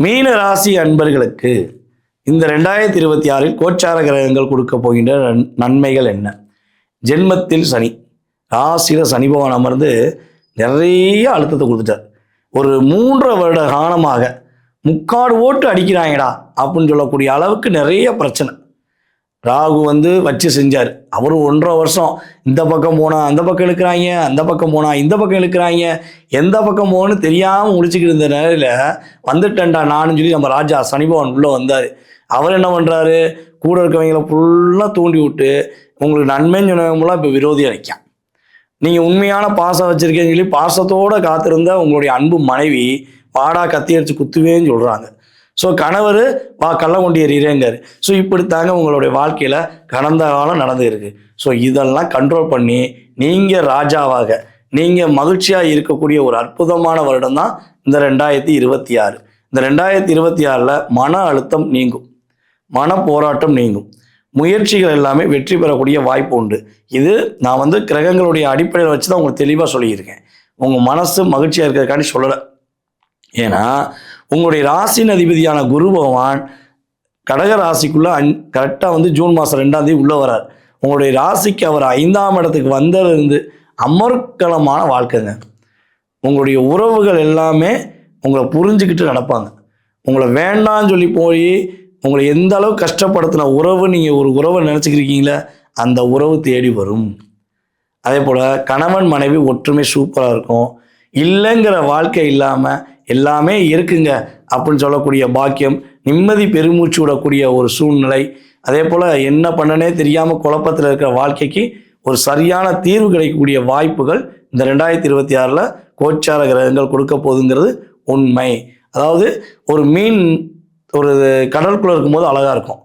மீன ராசி அன்பர்களுக்கு இந்த 2026 கோச்சார கிரகங்கள் கொடுக்க போகின்ற நன்மைகள் என்ன? ஜென்மத்தில் சனி, ராசியில் சனி பகவான் அமர்ந்து நிறைய அழுத்தத்தை கொடுத்துட்டார். ஒரு 3.5 வருட காலமாக முக்காடு ஓட்டு அடிக்கிறாங்கடா அப்படின்னு சொல்லக்கூடிய அளவுக்கு நிறைய பிரச்சனை. ராகு வச்சு செஞ்சார். அவர் 1.5 வருஷம் இந்த பக்கம் போனால் அந்த பக்கம் இழுக்கிறாங்க, அந்த பக்கம் போனால் இந்த பக்கம் இழுக்கிறாங்க, எந்த பக்கம் போகணும்னு தெரியாமல் முடிச்சுக்கிட்டு இருந்த நிலையில் வந்துட்டேன்டா நானும் சொல்லி நம்ம ராஜா சனி பகவான் உள்ளே வந்தார். அவர் என்ன பண்ணுறாரு, கூட இருக்கவங்களை ஃபுல்லாக தூண்டி விட்டு உங்களுக்கு நன்மைன்னு சொன்னவங்களாம் இப்போ விரோதியாக நிற்கான். நீங்கள் உண்மையான பாசம் வச்சுருக்கேன்னு சொல்லி பாசத்தோடு காத்திருந்த உங்களுடைய அன்பு மனைவி பாடா கத்தி அடிச்சு குத்துவேன்னு சொல்கிறாங்க. ஸோ கணவர் கள்ள கொண்டு எறிகிறேங்காரு. ஸோ இப்படித்தாங்க உங்களுடைய வாழ்க்கையில் கடந்த காலம் நடந்துருக்கு. ஸோ இதெல்லாம் கண்ட்ரோல் பண்ணி நீங்கள் ராஜாவாக நீங்கள் மகிழ்ச்சியாக இருக்கக்கூடிய ஒரு அற்புதமான வருடம் தான் இந்த 2026. இந்த 2026 மன அழுத்தம் நீங்கும், மன போராட்டம் நீங்கும், முயற்சிகள் எல்லாமே வெற்றி பெறக்கூடிய வாய்ப்பு உண்டு. இது நான் கிரகங்களுடைய அடிப்படையில் வச்சு தான் உங்களுக்கு தெளிவாக சொல்லியிருக்கேன். உங்கள் மனசு மகிழ்ச்சியாக இருக்கிறதுக்காண்டி சொல்லலை. ஏன்னா உங்களுடைய ராசியின் அதிபதியான குரு பகவான் கடக ராசிக்குள்ளே கரெக்டாக ஜூன் மாதம் 2ஆம் தேதி உள்ளே வரார். உங்களுடைய ராசிக்கு அவர் 5ஆம் இடத்துக்கு வந்ததிலிருந்து அமர்க்கலமான வாழ்க்கைங்க. உங்களுடைய உறவுகள் எல்லாமே உங்களை புரிஞ்சுக்கிட்டு நடப்பாங்க. உங்களை வேண்டான்னு சொல்லி போய் உங்களை எந்த அளவு கஷ்டப்படுத்தின உறவு, நீங்கள் ஒரு உறவை நினச்சிக்கிறீங்களே அந்த உறவு தேடி வரும். அதே போல் கணவன் மனைவி ஒற்றுமை சூப்பராக இருக்கும். இல்லைங்கிற வாழ்க்கை இல்லாமல் எல்லாமே இருக்குங்க அப்படின்னு சொல்லக்கூடிய பாக்கியம், நிம்மதி பெருமூச்சு விடக்கூடிய ஒரு சூழ்நிலை. அதே போல் என்ன பண்ணனே தெரியாமல் குழப்பத்தில் இருக்கிற வாழ்க்கைக்கு ஒரு சரியான தீர்வு கிடைக்கக்கூடிய வாய்ப்புகள் இந்த 2026 கோச்சார கிரகங்கள் கொடுக்க போகுதுங்கிறது உண்மை. அதாவது ஒரு மீன் ஒரு கடலுக்குள்ளே இருக்கும்போது அழகாக இருக்கும்,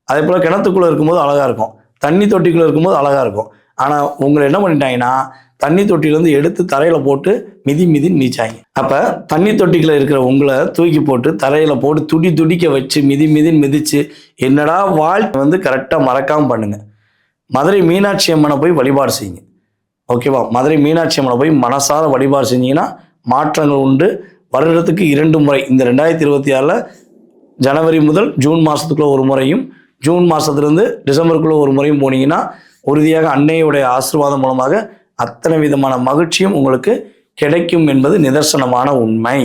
அதே போல் கிணத்துக்குள்ளே இருக்கும்போது அழகாக இருக்கும், தண்ணி தொட்டிக்குள்ளே இருக்கும்போது அழகாக இருக்கும். ஆனால் உங்களை என்ன பண்ணிட்டாங்கன்னா தண்ணி தொட்டிலேருந்து எடுத்து தரையில் போட்டு மிதின்னு மிதிச்சாங்க. அப்போ தண்ணி தொட்டிக்குள்ள இருக்கிற உங்களை தூக்கி போட்டு தரையில் போட்டு துடிக்க வச்சு மிதின்னு மிதித்து என்னடா வாழ்க்கை கரெக்டாக மறக்காமல் பண்ணுங்கள். மதுரை மீனாட்சி அம்மனை போய் வழிபாடு செய்யுங்க. ஓகேவா? மதுரை மீனாட்சி அம்மனை போய் மனசார வழிபாடு செஞ்சீங்கன்னா மாற்றங்கள் உண்டு. வருடத்துக்கு 2 முறை இந்த 2026 ஜனவரி முதல் ஜூன் மாதத்துக்குள்ளே ஒரு முறையும், ஜூன் மாதத்துலேருந்து டிசம்பருக்குள்ளே ஒரு முறையும் போனீங்கன்னா உறுதியாக அன்னையுடைய ஆசீர்வாதம் மூலமாக அத்தனை விதமான மகிழ்ச்சியும் உங்களுக்கு கிடைக்கும் என்பது நிதர்சனமான உண்மை.